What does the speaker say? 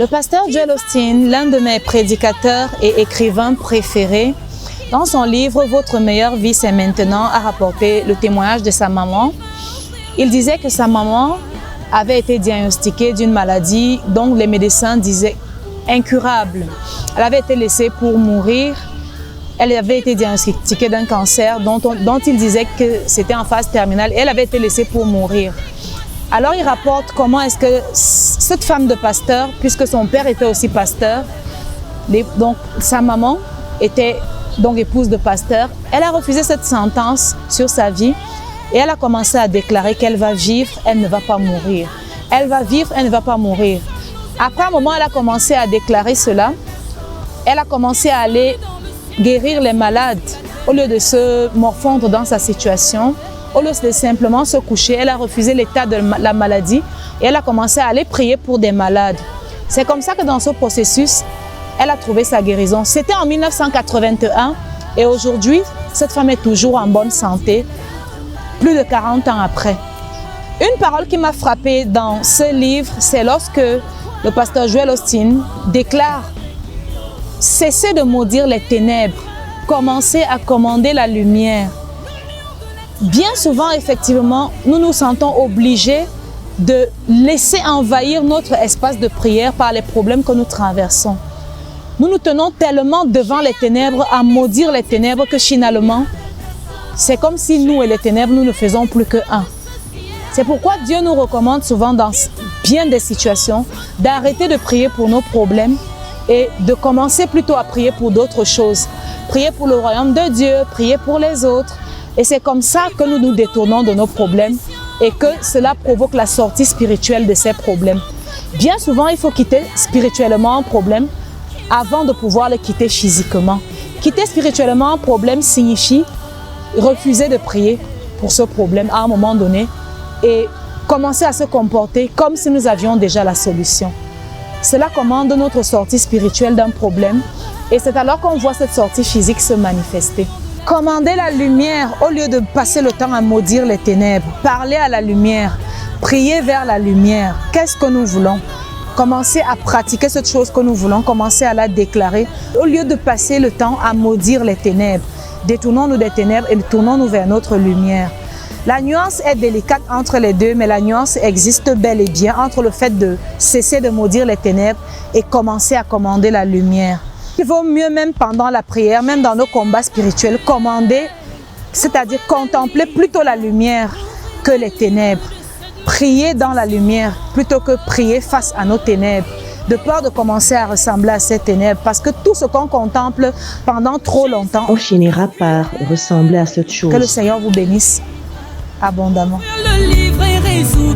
Le pasteur Joel Osteen, l'un de mes prédicateurs et écrivains préférés, dans son livre « Votre meilleure vie, c'est maintenant » a rapporté le témoignage de sa maman. Il disait que sa maman avait été diagnostiquée d'une maladie dont les médecins disaient incurable. Elle avait été laissée pour mourir. Elle avait été diagnostiquée d'un cancer dont il disait que c'était en phase terminale et elle avait été laissée pour mourir. Alors il rapporte comment est-ce que cette femme de pasteur, puisque son père était aussi pasteur, donc sa maman était donc épouse de pasteur, elle a refusé cette sentence sur sa vie et elle a commencé à déclarer qu'elle va vivre, elle ne va pas mourir. Elle va vivre, elle ne va pas mourir. Après un moment, elle a commencé à déclarer cela. Elle a commencé à aller guérir les malades au lieu de se morfondre dans sa situation. Au lieu de simplement se coucher, elle a refusé l'état de la maladie et elle a commencé à aller prier pour des malades. C'est comme ça que dans ce processus, elle a trouvé sa guérison. C'était en 1981 et aujourd'hui, cette femme est toujours en bonne santé, plus de 40 ans après. Une parole qui m'a frappée dans ce livre, c'est lorsque le pasteur Joel Osteen déclare « Cessez de maudire les ténèbres, commencez à commander la lumière ». Bien souvent, effectivement, nous nous sentons obligés de laisser envahir notre espace de prière par les problèmes que nous traversons. Nous nous tenons tellement devant les ténèbres, à maudire les ténèbres, que finalement, c'est comme si nous et les ténèbres, nous ne faisons plus qu'un. C'est pourquoi Dieu nous recommande souvent dans bien des situations d'arrêter de prier pour nos problèmes et de commencer plutôt à prier pour d'autres choses. Prier pour le royaume de Dieu, prier pour les autres. Et c'est comme ça que nous nous détournons de nos problèmes et que cela provoque la sortie spirituelle de ces problèmes. Bien souvent, il faut quitter spirituellement un problème avant de pouvoir le quitter physiquement. Quitter spirituellement un problème signifie refuser de prier pour ce problème à un moment donné et commencer à se comporter comme si nous avions déjà la solution. Cela commande notre sortie spirituelle d'un problème et c'est alors qu'on voit cette sortie physique se manifester. Commander la lumière au lieu de passer le temps à maudire les ténèbres. Parler à la lumière, prier vers la lumière. Qu'est-ce que nous voulons? Commencer à pratiquer cette chose que nous voulons, commencer à la déclarer au lieu de passer le temps à maudire les ténèbres. Détournons-nous des ténèbres et tournons-nous vers notre lumière. La nuance est délicate entre les deux, mais la nuance existe bel et bien entre le fait de cesser de maudire les ténèbres et commencer à commander la lumière. Il vaut mieux même pendant la prière, même dans nos combats spirituels, commander, c'est-à-dire contempler plutôt la lumière que les ténèbres. Prier dans la lumière plutôt que prier face à nos ténèbres, de peur de commencer à ressembler à ces ténèbres, parce que tout ce qu'on contemple pendant trop longtemps, on finira par ressembler à cette chose. Que le Seigneur vous bénisse abondamment. Le livre est résolu.